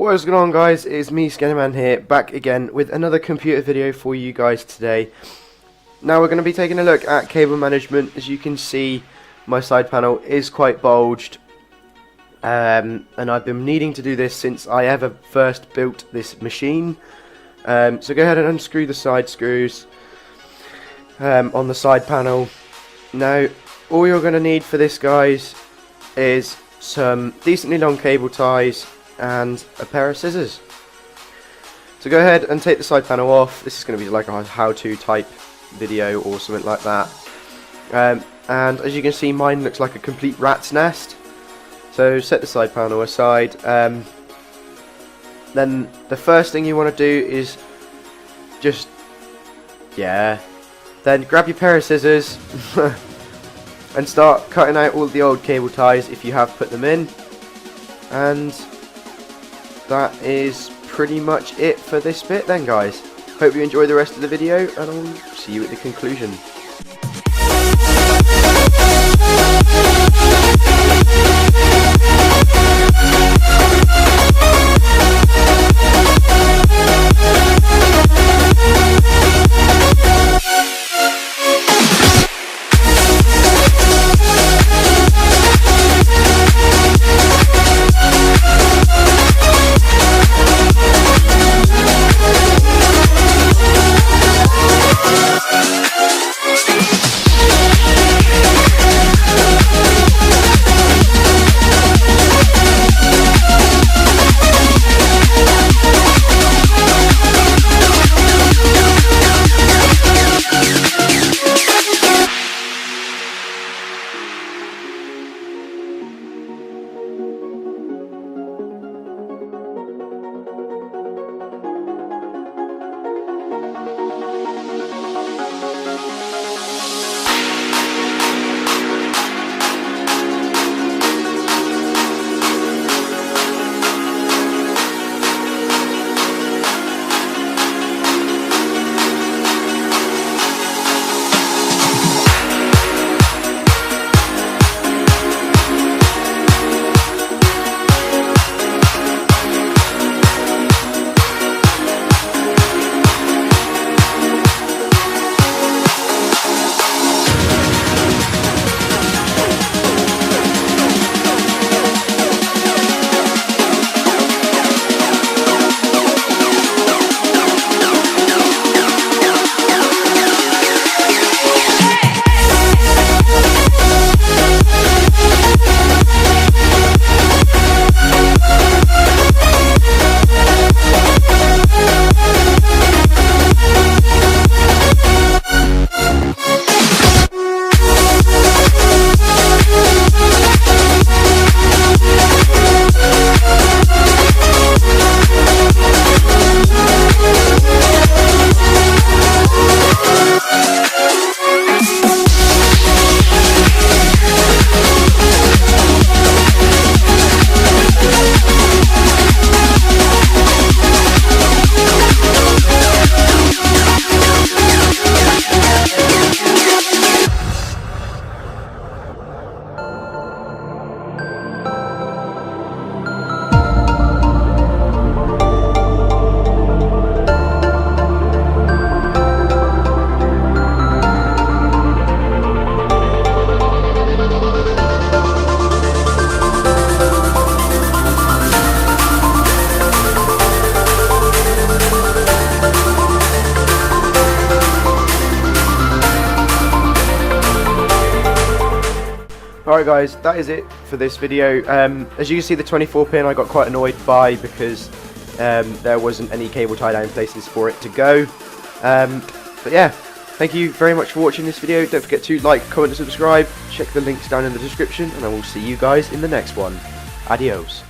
What is going on, guys? It's me, Scannerman here, back again with another computer video for you guys today. Now we're going to be taking a look at cable management. As you can see, my side panel is quite bulged, and I've been needing to do this since I ever first built this machine. So go ahead and unscrew the side screws on the side panel. Now all you're going to need for this, guys, is some decently long cable ties and a pair of scissors. So go ahead and take the side panel off. This is going to be like a how-to type video or something like that. And as you can see, mine looks like a complete rat's nest. So set the side panel aside. Then the first thing you want to do is then grab your pair of scissors and start cutting out all the old cable ties if you have put them in. And that is pretty much it for this bit then, guys. Hope you enjoy the rest of the video, and I'll see you at the conclusion. Alright, guys, that is it for this video. As you can see, the 24 pin I got quite annoyed by because there wasn't any cable tie down places for it to go. But yeah, thank you very much for watching this video. Don't forget to like, comment and subscribe. Check the links down in the description, and I will see you guys in the next one. Adios.